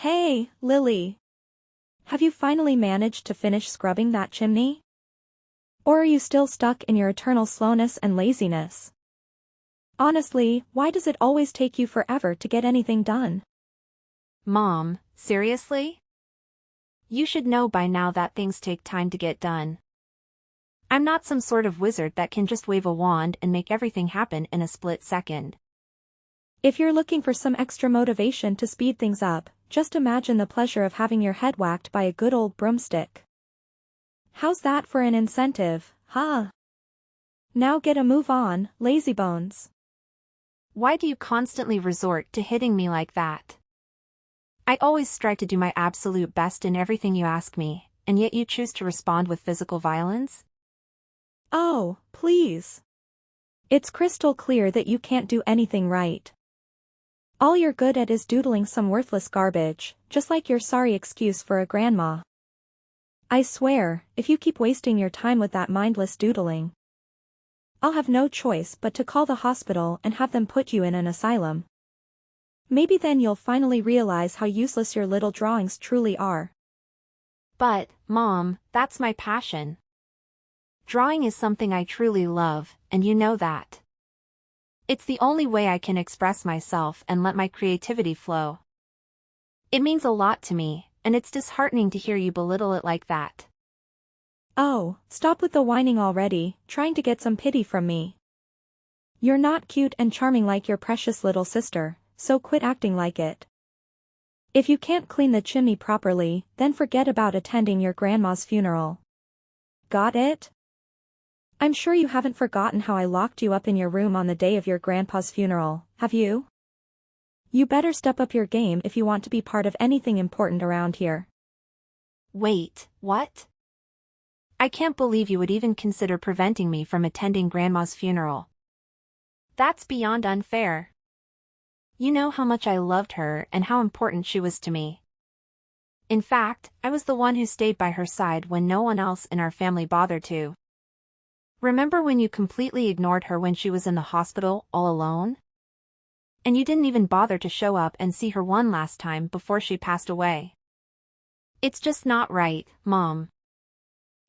Hey, Lily. Have you finally managed to finish scrubbing that chimney? Or are you still stuck in your eternal slowness and laziness? Honestly, why does it always take you forever to get anything done? Mom, seriously? You should know by now that things take time to get done. I'm not some sort of wizard that can just wave a wand and make everything happen in a split second. If you're looking for some extra motivation to speed things up, just imagine the pleasure of having your head whacked by a good old broomstick. How's that for an incentive, huh? Now get a move on, lazybones. Why do you constantly resort to hitting me like that? I always strive to do my absolute best in everything you ask me, and yet you choose to respond with physical violence? Oh, please. It's crystal clear that you can't do anything right. All you're good at is doodling some worthless garbage, just like your sorry excuse for a grandma. I swear, if you keep wasting your time with that mindless doodling, I'll have no choice but to call the hospital and have them put you in an asylum. Maybe then you'll finally realize how useless your little drawings truly are. But, Mom, that's my passion. Drawing is something I truly love, and you know that. It's the only way I can express myself and let my creativity flow. It means a lot to me, and it's disheartening to hear you belittle it like that. Oh, stop with the whining already, trying to get some pity from me. You're not cute and charming like your precious little sister, so quit acting like it. If you can't clean the chimney properly, then forget about attending your grandma's funeral. Got it? I'm sure you haven't forgotten how I locked you up in your room on the day of your grandpa's funeral, have you? You better step up your game if you want to be part of anything important around here. Wait, what? I can't believe you would even consider preventing me from attending Grandma's funeral. That's beyond unfair. You know how much I loved her and how important she was to me. In fact, I was the one who stayed by her side when no one else in our family bothered to. Remember when you completely ignored her when she was in the hospital all alone? And you didn't even bother to show up and see her one last time before she passed away. It's just not right, Mom.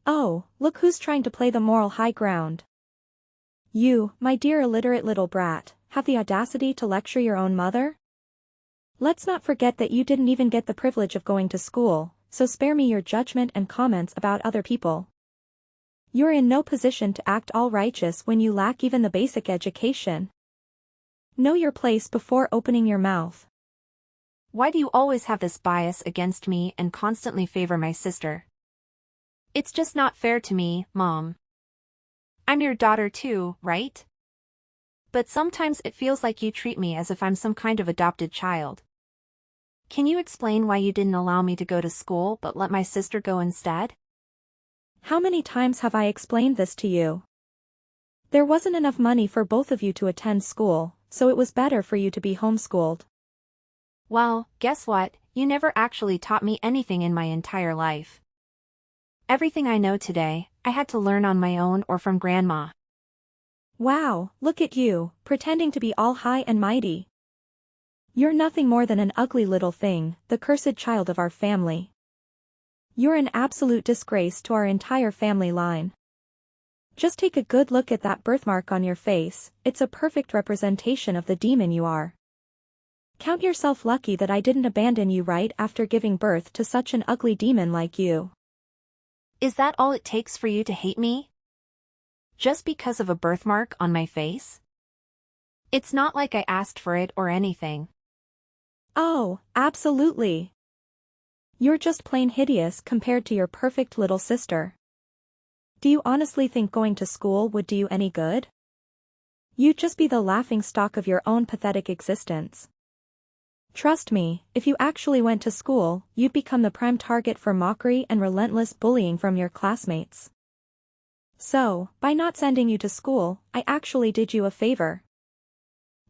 Oh, look who's trying to play the moral high ground. You, my dear illiterate little brat, have the audacity to lecture your own mother? Let's not forget that you didn't even get the privilege of going to school, so spare me your judgment and comments about other people. You're in no position to act all righteous when you lack even the basic education. Know your place before opening your mouth. Why do you always have this bias against me and constantly favor my sister? It's just not fair to me, Mom. I'm your daughter too, right? But sometimes it feels like you treat me as if I'm some kind of adopted child. Can you explain why you didn't allow me to go to school but let my sister go instead? How many times have I explained this to you? There wasn't enough money for both of you to attend school, so it was better for you to be homeschooled. Well, guess what? You never actually taught me anything in my entire life. Everything I know today, I had to learn on my own or from Grandma. Wow, look at you, pretending to be all high and mighty. You're nothing more than an ugly little thing, the cursed child of our family. You're an absolute disgrace to our entire family line. Just take a good look at that birthmark on your face, it's a perfect representation of the demon you are. Count yourself lucky that I didn't abandon you right after giving birth to such an ugly demon like you. Is that all it takes for you to hate me? Just because of a birthmark on my face? It's not like I asked for it or anything. Oh, absolutely. You're just plain hideous compared to your perfect little sister. Do you honestly think going to school would do you any good? You'd just be the laughing stock of your own pathetic existence. Trust me, if you actually went to school, you'd become the prime target for mockery and relentless bullying from your classmates. So, by not sending you to school, I actually did you a favor.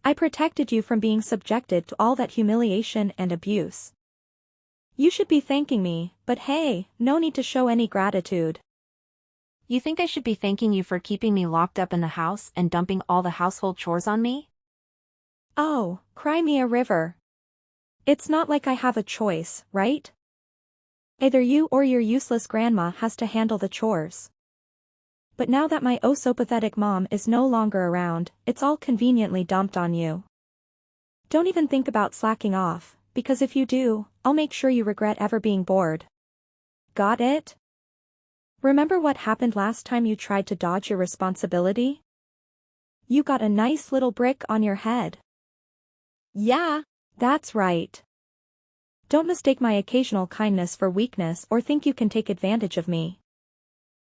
I protected you from being subjected to all that humiliation and abuse. You should be thanking me, but hey, no need to show any gratitude. You think I should be thanking you for keeping me locked up in the house and dumping all the household chores on me? Oh, cry me a river. It's not like I have a choice, right? Either you or your useless grandma has to handle the chores. But now that my oh-so-pathetic mom is no longer around, it's all conveniently dumped on you. Don't even think about slacking off, because if you do, I'll make sure you regret ever being bored. Got it? Remember what happened last time you tried to dodge your responsibility? You got a nice little brick on your head. Yeah. That's right. Don't mistake my occasional kindness for weakness or think you can take advantage of me.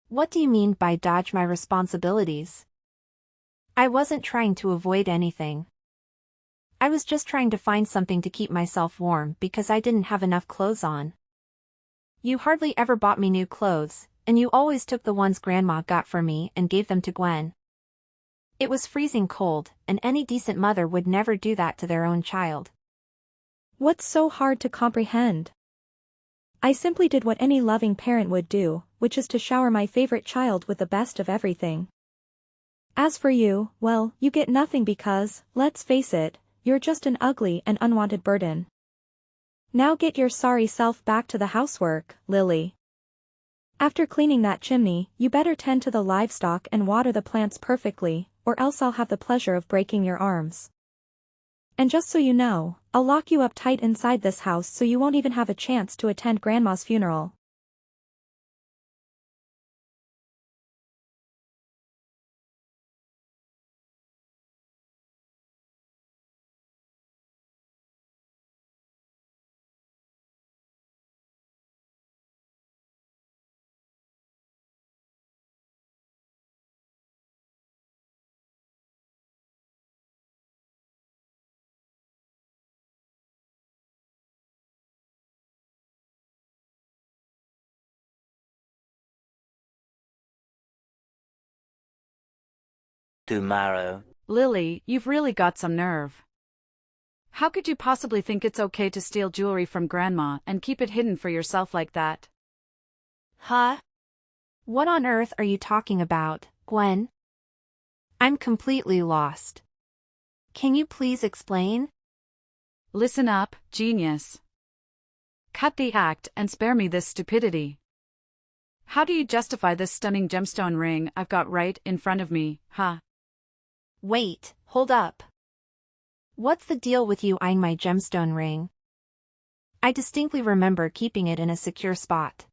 What do you mean by dodge my responsibilities? I wasn't trying to avoid anything. I was just trying to find something to keep myself warm because I didn't have enough clothes on. You hardly ever bought me new clothes, and you always took the ones Grandma got for me and gave them to Gwen. It was freezing cold, and any decent mother would never do that to their own child. What's so hard to comprehend? I simply did what any loving parent would do, which is to shower my favorite child with the best of everything. As for you, well, you get nothing because, let's face it, you're just an ugly and unwanted burden. Now get your sorry self back to the housework, Lily. After cleaning that chimney, you better tend to the livestock and water the plants perfectly, or else I'll have the pleasure of breaking your arms. And just so you know, I'll lock you up tight inside this house so you won't even have a chance to attend Grandma's funeral. Tomorrow. Lily, you've really got some nerve. How could you possibly think it's okay to steal jewelry from Grandma and keep it hidden for yourself like that? Huh? What on earth are you talking about, Gwen? I'm completely lost. Can you please explain? Listen up, genius. Cut the act and spare me this stupidity. How do you justify this stunning gemstone ring I've got right in front of me, huh? Wait, hold up. What's the deal with you eyeing my gemstone ring? I distinctly remember keeping it in a secure spot.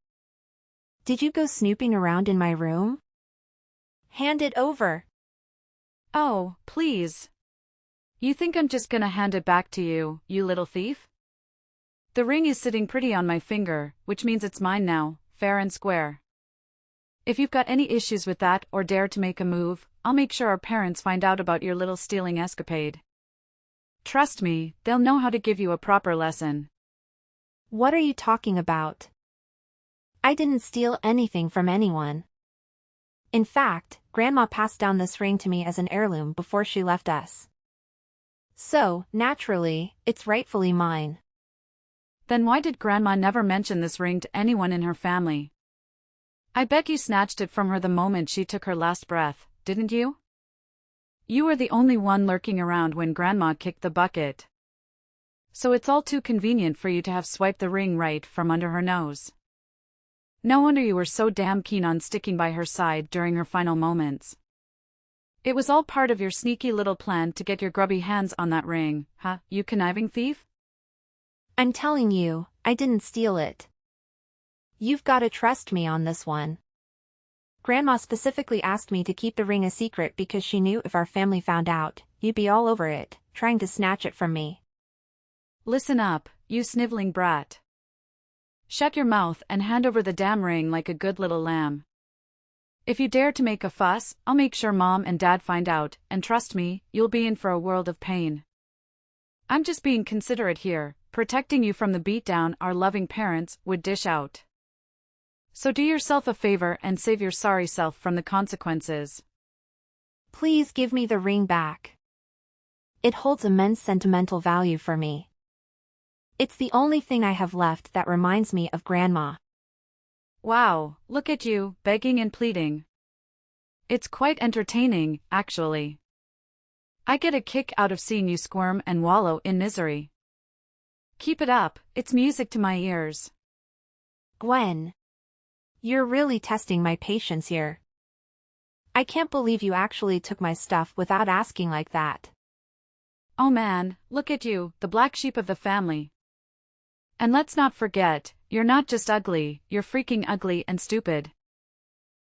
Did you go snooping around in my room? Hand it over. Oh, please. You think I'm just gonna hand it back to you, you little thief? The ring is sitting pretty on my finger, which means it's mine now, fair and square. If you've got any issues with that or dare to make a move, I'll make sure our parents find out about your little stealing escapade. Trust me, they'll know how to give you a proper lesson. What are you talking about? I didn't steal anything from anyone. In fact, Grandma passed down this ring to me as an heirloom before she left us. So, naturally, it's rightfully mine. Then why did Grandma never mention this ring to anyone in her family? I bet you snatched it from her the moment she took her last breath, didn't you? You were the only one lurking around when Grandma kicked the bucket. So it's all too convenient for you to have swiped the ring right from under her nose. No wonder you were so damn keen on sticking by her side during her final moments. It was all part of your sneaky little plan to get your grubby hands on that ring, huh, you conniving thief? I'm telling you, I didn't steal it. You've gotta trust me on this one. Grandma specifically asked me to keep the ring a secret because she knew if our family found out, you'd be all over it, trying to snatch it from me. Listen up, you sniveling brat. Shut your mouth and hand over the damn ring like a good little lamb. If you dare to make a fuss, I'll make sure Mom and Dad find out, and trust me, you'll be in for a world of pain. I'm just being considerate here, protecting you from the beatdown our loving parents would dish out. So do yourself a favor and save your sorry self from the consequences. Please give me the ring back. It holds immense sentimental value for me. It's the only thing I have left that reminds me of Grandma. Wow, look at you, begging and pleading. It's quite entertaining, actually. I get a kick out of seeing you squirm and wallow in misery. Keep it up, it's music to my ears. Gwen. You're really testing my patience here. I can't believe you actually took my stuff without asking like that. Oh man, look at you, the black sheep of the family. And let's not forget, you're not just ugly, you're freaking ugly and stupid.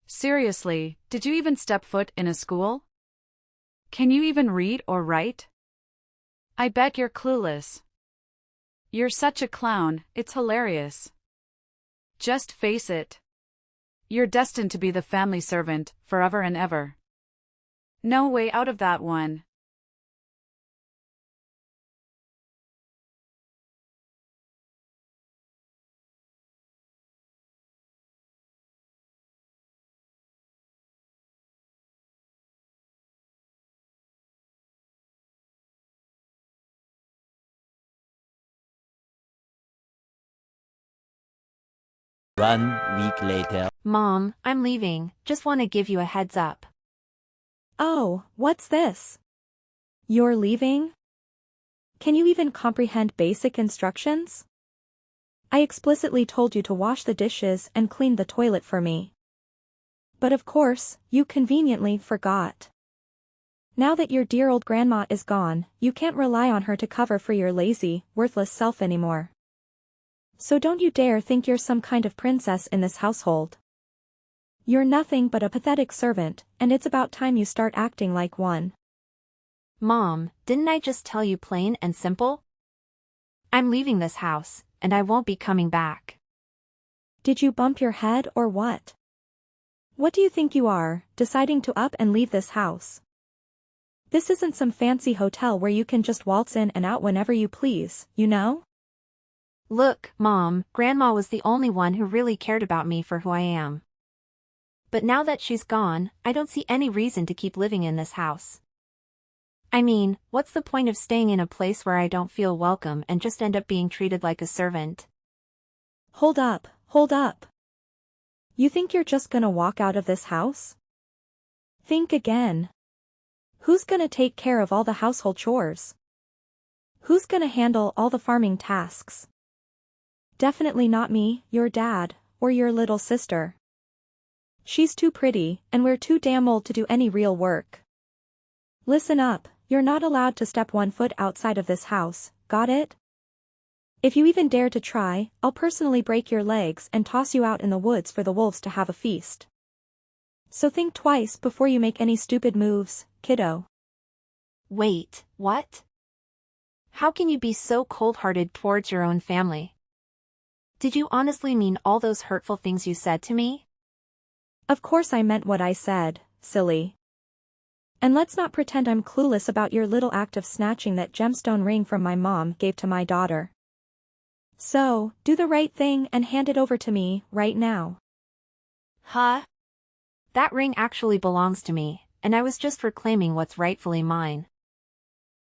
Seriously, did you even step foot in a school? Can you even read or write? I bet you're clueless. You're such a clown, it's hilarious. Just face it. You're destined to be the family servant, forever and ever. No way out of that one. One week later. Mom, I'm leaving, just want to give you a heads up. Oh, what's this? You're leaving? Can you even comprehend basic instructions? I explicitly told you to wash the dishes and clean the toilet for me. But of course, you conveniently forgot. Now that your dear old grandma is gone, you can't rely on her to cover for your lazy, worthless self anymore. So don't you dare think you're some kind of princess in this household. You're nothing but a pathetic servant, and it's about time you start acting like one. Mom, didn't I just tell you plain and simple? I'm leaving this house, and I won't be coming back. Did you bump your head or what? What do you think you are, deciding to up and leave this house? This isn't some fancy hotel where you can just waltz in and out whenever you please, you know? Look, Mom, Grandma was the only one who really cared about me for who I am. But now that she's gone, I don't see any reason to keep living in this house. I mean, what's the point of staying in a place where I don't feel welcome and just end up being treated like a servant? Hold up, hold up. You think you're just gonna walk out of this house? Think again. Who's gonna take care of all the household chores? Who's gonna handle all the farming tasks? Definitely not me, your dad, or your little sister. She's too pretty, and we're too damn old to do any real work. Listen up, you're not allowed to step 1 foot outside of this house, got it? If you even dare to try, I'll personally break your legs and toss you out in the woods for the wolves to have a feast. So think twice before you make any stupid moves, kiddo. Wait, what? How can you be so cold-hearted towards your own family? Did you honestly mean all those hurtful things you said to me? Of course I meant what I said, silly. And let's not pretend I'm clueless about your little act of snatching that gemstone ring from my mom gave to my daughter. So, do the right thing and hand it over to me, right now. Huh? That ring actually belongs to me, and I was just reclaiming what's rightfully mine.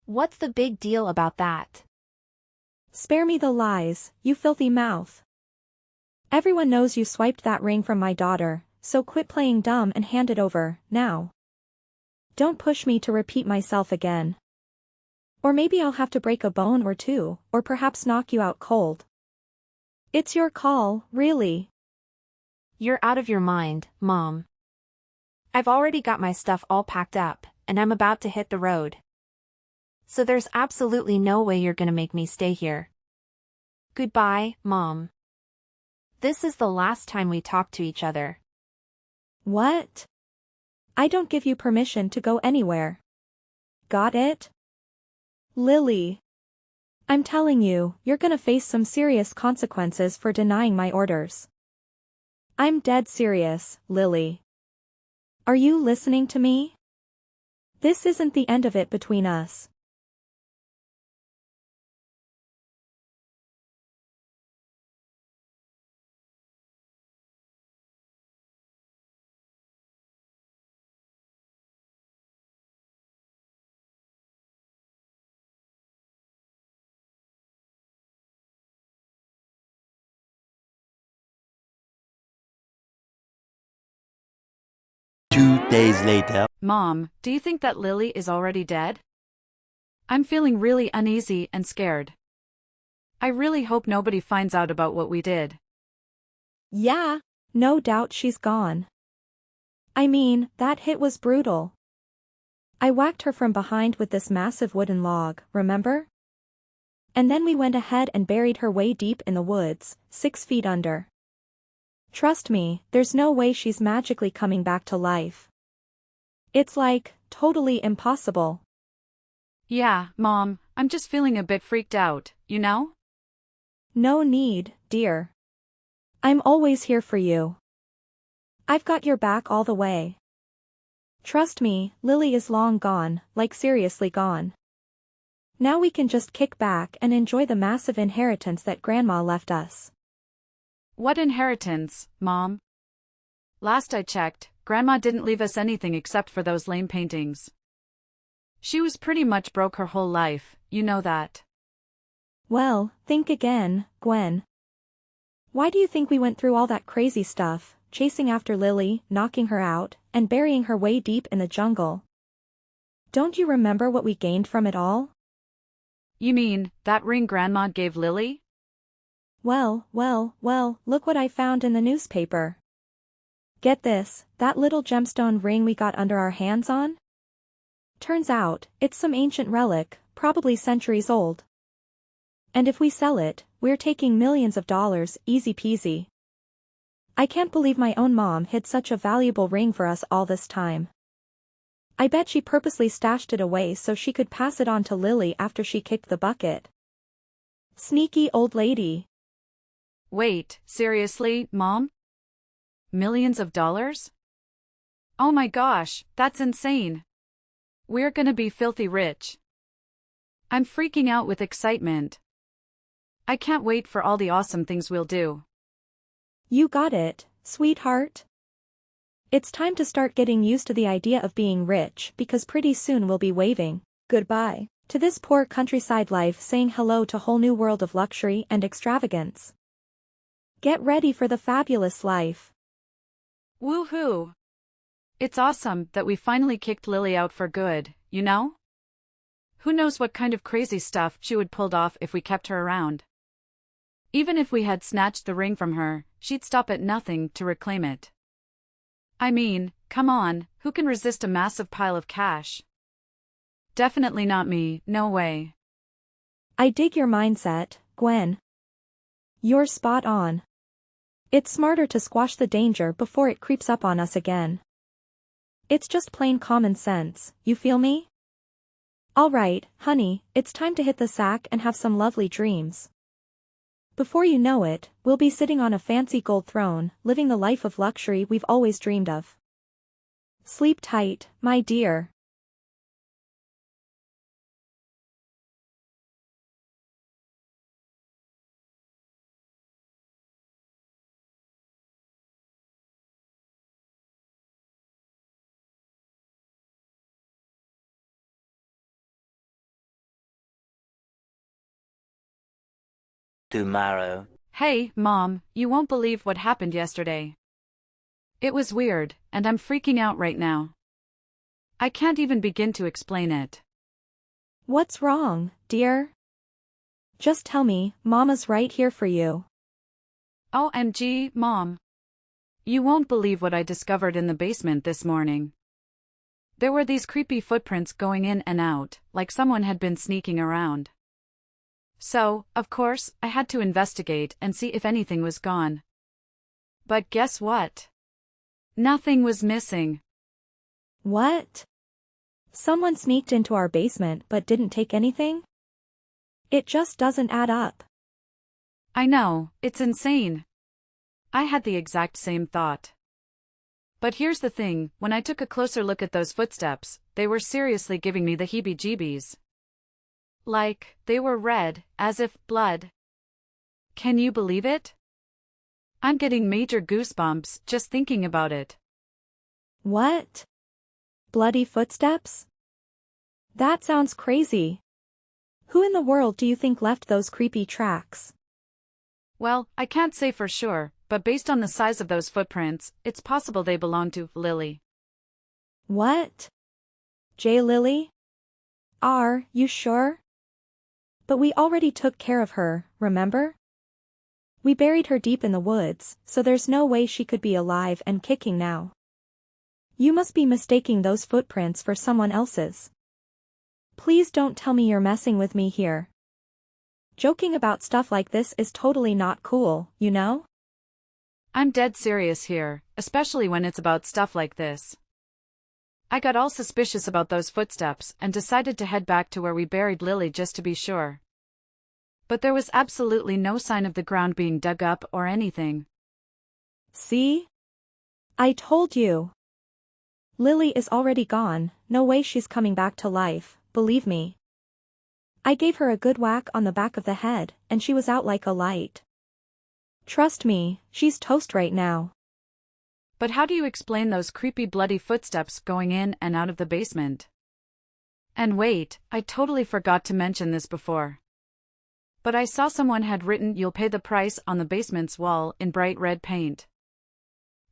What's the big deal about that? Spare me the lies, you filthy mouth. Everyone knows you swiped that ring from my daughter, so quit playing dumb and hand it over, now. Don't push me to repeat myself again. Or maybe I'll have to break a bone or two, or perhaps knock you out cold. It's your call, really. You're out of your mind, Mom. I've already got my stuff all packed up, and I'm about to hit the road. So there's absolutely no way you're gonna make me stay here. Goodbye, Mom. This is the last time we talk to each other. What? I don't give you permission to go anywhere. Got it? Lily. I'm telling you, you're gonna face some serious consequences for denying my orders. I'm dead serious, Lily. Are you listening to me? This isn't the end of it between us. Two days later. Mom, do you think that Lily is already dead? I'm feeling really uneasy and scared. I really hope nobody finds out about what we did. Yeah. No doubt she's gone. I mean, that hit was brutal. I whacked her from behind with this massive wooden log, remember? And then we went ahead and buried her way deep in the woods, 6 feet under. Trust me, there's no way she's magically coming back to life. It's like, totally impossible. Yeah, Mom, I'm just feeling a bit freaked out, you know? No need, dear. I'm always here for you. I've got your back all the way. Trust me, Lily is long gone, like seriously gone. Now we can just kick back and enjoy the massive inheritance that Grandma left us. What inheritance, Mom? Last I checked, Grandma didn't leave us anything except for those lame paintings. She was pretty much broke her whole life, you know that. Well, think again, Gwen. Why do you think we went through all that crazy stuff, chasing after Lily, knocking her out, and burying her way deep in the jungle? Don't you remember what we gained from it all? You mean, that ring Grandma gave Lily? Well, look what I found in the newspaper. Get this, that little gemstone ring we got under our hands on? Turns out, it's some ancient relic, probably centuries old. And if we sell it, we're taking millions of dollars, easy peasy. I can't believe my own mom hid such a valuable ring for us all this time. I bet she purposely stashed it away so she could pass it on to Lily after she kicked the bucket. Sneaky old lady. Wait, seriously, Mom? Millions of dollars? Oh my gosh, that's insane. We're gonna be filthy rich. I'm freaking out with excitement. I can't wait for all the awesome things we'll do. You got it, sweetheart. It's time to start getting used to the idea of being rich because pretty soon we'll be waving Goodbye. to this poor countryside life, saying hello to a whole new world of luxury and extravagance. Get ready for the fabulous life. Woohoo! It's awesome that we finally kicked Lily out for good, you know? Who knows what kind of crazy stuff she would pulled off if we kept her around. Even if we had snatched the ring from her, she'd stop at nothing to reclaim it. I mean, come on, who can resist a massive pile of cash? Definitely not me, no way. I dig your mindset, Gwen. You're spot on. It's smarter to squash the danger before it creeps up on us again. It's just plain common sense, you feel me? Alright, honey, it's time to hit the sack and have some lovely dreams. Before you know it, we'll be sitting on a fancy gold throne, living the life of luxury we've always dreamed of. Sleep tight, my dear. Tomorrow. Hey, Mom, you won't believe what happened yesterday. It was weird, and I'm freaking out right now. I can't even begin to explain it. What's wrong, dear? Just tell me, Mama's right here for you. OMG, Mom. You won't believe what I discovered in the basement this morning. There were these creepy footprints going in and out, like someone had been sneaking around. So, of course, I had to investigate and see if anything was gone. But guess what? Nothing was missing. What? Someone sneaked into our basement but didn't take anything? It just doesn't add up. I know, it's insane. I had the exact same thought. But here's the thing, when I took a closer look at those footsteps, they were seriously giving me the heebie-jeebies. Like, they were red, as if blood. Can you believe it? I'm getting major goosebumps just thinking about it. What? Bloody footsteps? That sounds crazy. Who in the world do you think left those creepy tracks? Well, I can't say for sure, but based on the size of those footprints, it's possible they belong to Lily. What? J. Lily? Are you sure? But we already took care of her, remember? We buried her deep in the woods, so there's no way she could be alive and kicking now. You must be mistaking those footprints for someone else's. Please don't tell me you're messing with me here. Joking about stuff like this is totally not cool, you know? I'm dead serious here, especially when it's about stuff like this. I got all suspicious about those footsteps and decided to head back to where we buried Lily just to be sure. But there was absolutely no sign of the ground being dug up or anything. See? I told you. Lily is already gone, no way she's coming back to life, believe me. I gave her a good whack on the back of the head, and she was out like a light. Trust me, she's toast right now. But how do you explain those creepy bloody footsteps going in and out of the basement? And wait, I totally forgot to mention this before. But I saw someone had written "You'll pay the price" on the basement's wall in bright red paint.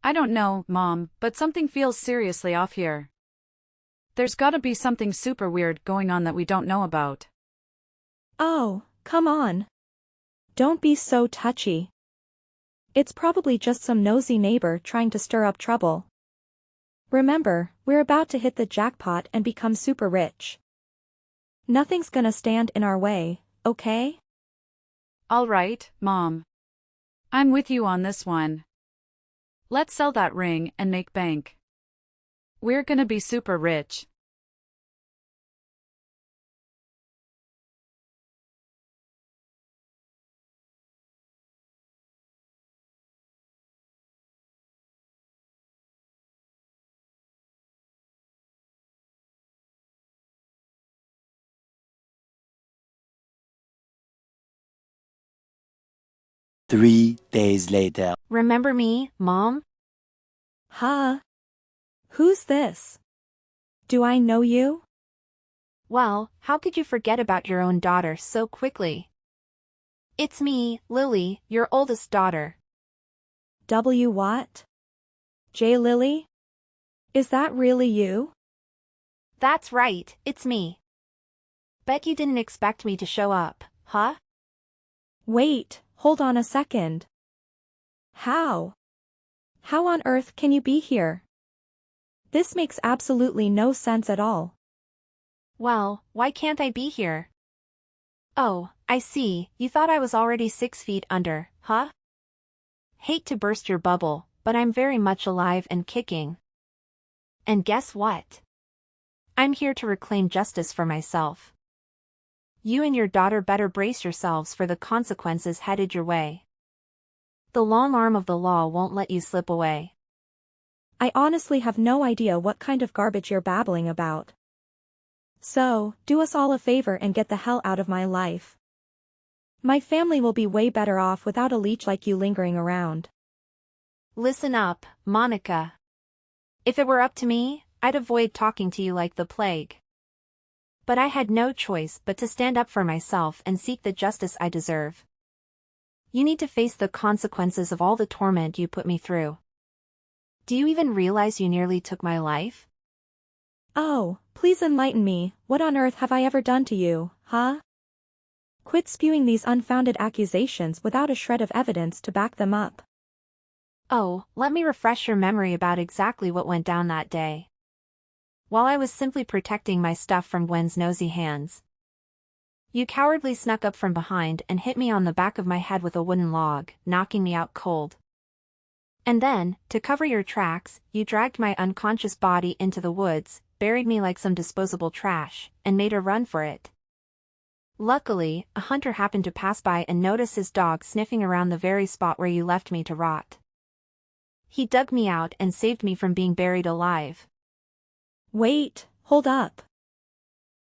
I don't know, Mom, but something feels seriously off here. There's gotta be something super weird going on that we don't know about. Oh, come on. Don't be so touchy. It's probably just some nosy neighbor trying to stir up trouble. Remember, we're about to hit the jackpot and become super rich. Nothing's gonna stand in our way, okay? All right, Mom. I'm with you on this one. Let's sell that ring and make bank. We're gonna be super rich. Three days later. Remember me, Mom? Huh? Who's this? Do I know you? Well, how could you forget about your own daughter so quickly? It's me, Lily, your oldest daughter. W. what? J. Lily? Is that really you? That's right, it's me. Bet you didn't expect me to show up, huh? Wait, hold on a second. How? How on earth can you be here? This makes absolutely no sense at all. Well, why can't I be here? Oh, I see, you thought I was already 6 feet under, huh? Hate to burst your bubble, but I'm very much alive and kicking. And guess what? I'm here to reclaim justice for myself. You and your daughter better brace yourselves for the consequences headed your way. The long arm of the law won't let you slip away. I honestly have no idea what kind of garbage you're babbling about. So, do us all a favor and get the hell out of my life. My family will be way better off without a leech like you lingering around. Listen up, Monica. If it were up to me, I'd avoid talking to you like the plague. But I had no choice but to stand up for myself and seek the justice I deserve. You need to face the consequences of all the torment you put me through. Do you even realize you nearly took my life? Oh, please enlighten me, what on earth have I ever done to you, huh? Quit spewing these unfounded accusations without a shred of evidence to back them up. Oh, let me refresh your memory about exactly what went down that day. While I was simply protecting my stuff from Gwen's nosy hands, you cowardly snuck up from behind and hit me on the back of my head with a wooden log, knocking me out cold. And then, to cover your tracks, you dragged my unconscious body into the woods, buried me like some disposable trash, and made a run for it. Luckily, a hunter happened to pass by and notice his dog sniffing around the very spot where you left me to rot. He dug me out and saved me from being buried alive. Wait, hold up.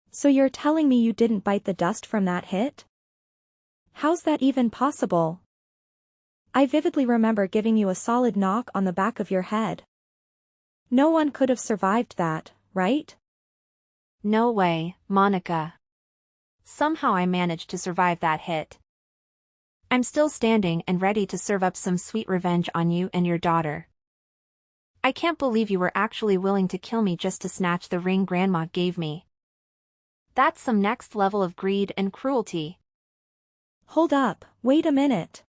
So you're telling me you didn't bite the dust from that hit? How's that even possible? I vividly remember giving you a solid knock on the back of your head. No one could have survived that, right? No way, Monica. Somehow I managed to survive that hit. I'm still standing and ready to serve up some sweet revenge on you and your daughter. I can't believe you were actually willing to kill me just to snatch the ring Grandma gave me. That's some next level of greed and cruelty. Hold up, wait a minute.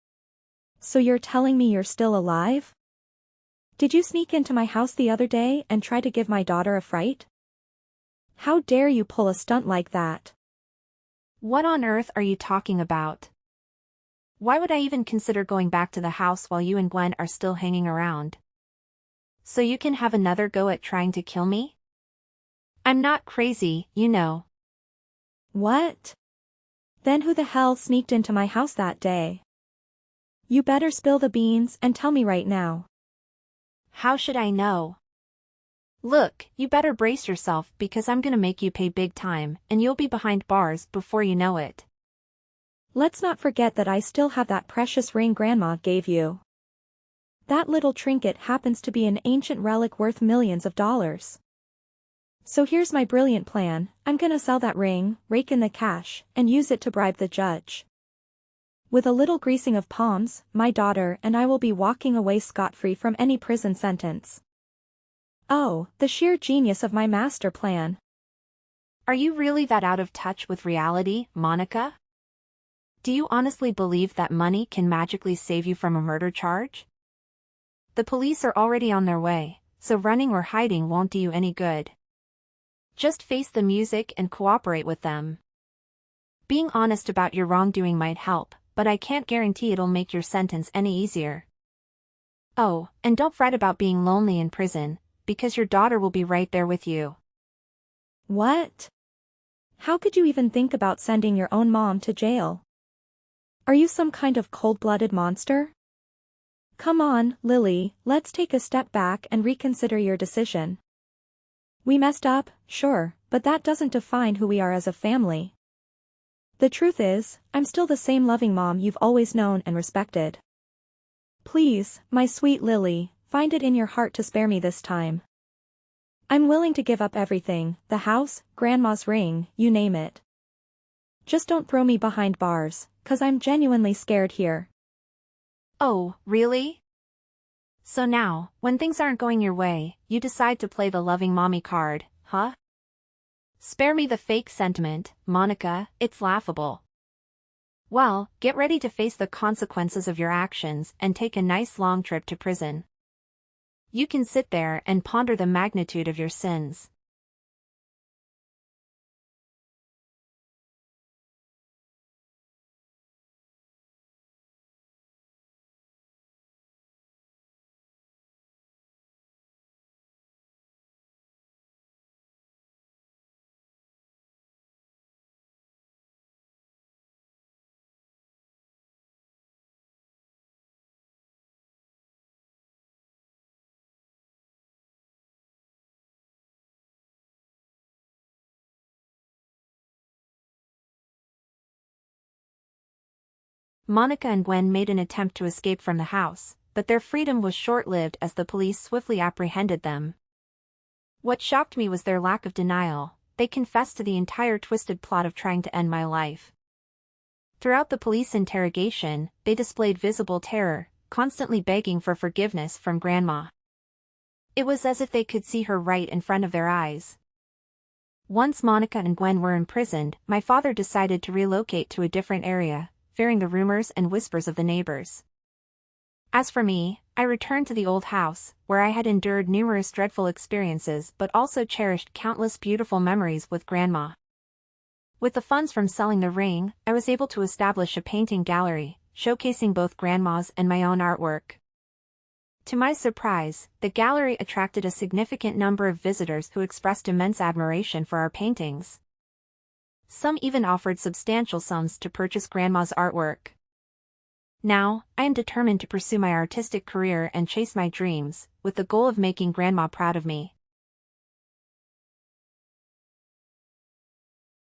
So you're telling me you're still alive? Did you sneak into my house the other day and try to give my daughter a fright? How dare you pull a stunt like that? What on earth are you talking about? Why would I even consider going back to the house while you and Gwen are still hanging around? So you can have another go at trying to kill me? I'm not crazy, you know. What? Then who the hell sneaked into my house that day? You better spill the beans and tell me right now. How should I know? Look, you better brace yourself because I'm gonna make you pay big time and you'll be behind bars before you know it. Let's not forget that I still have that precious ring Grandma gave you. That little trinket happens to be an ancient relic worth millions of dollars. So here's my brilliant plan. I'm gonna sell that ring, rake in the cash, and use it to bribe the judge. With a little greasing of palms, my daughter and I will be walking away scot-free from any prison sentence. Oh, the sheer genius of my master plan. Are you really that out of touch with reality, Monica? Do you honestly believe that money can magically save you from a murder charge? The police are already on their way, so running or hiding won't do you any good. Just face the music and cooperate with them. Being honest about your wrongdoing might help, but I can't guarantee it'll make your sentence any easier. Oh, and don't fret about being lonely in prison, because your daughter will be right there with you. What? How could you even think about sending your own mom to jail? Are you some kind of cold-blooded monster? Come on, Lily, let's take a step back and reconsider your decision. We messed up, sure, but that doesn't define who we are as a family. The truth is, I'm still the same loving mom you've always known and respected. Please, my sweet Lily, find it in your heart to spare me this time. I'm willing to give up everything, the house, Grandma's ring, you name it. Just don't throw me behind bars, 'cause I'm genuinely scared here. Oh, really? So now, when things aren't going your way, you decide to play the loving mommy card, huh? Spare me the fake sentiment, Monica, it's laughable. Well, get ready to face the consequences of your actions and take a nice long trip to prison. You can sit there and ponder the magnitude of your sins. Monica and Gwen made an attempt to escape from the house, but their freedom was short-lived as the police swiftly apprehended them. What shocked me was their lack of denial. They confessed to the entire twisted plot of trying to end my life. Throughout the police interrogation, they displayed visible terror, constantly begging for forgiveness from Grandma. It was as if they could see her right in front of their eyes. Once Monica and Gwen were imprisoned, my father decided to relocate to a different area, fearing the rumors and whispers of the neighbors. As for me, I returned to the old house, where I had endured numerous dreadful experiences but also cherished countless beautiful memories with Grandma. With the funds from selling the ring, I was able to establish a painting gallery, showcasing both Grandma's and my own artwork. To my surprise, the gallery attracted a significant number of visitors who expressed immense admiration for our paintings. Some even offered substantial sums to purchase Grandma's artwork. Now, I am determined to pursue my artistic career and chase my dreams, with the goal of making Grandma proud of me.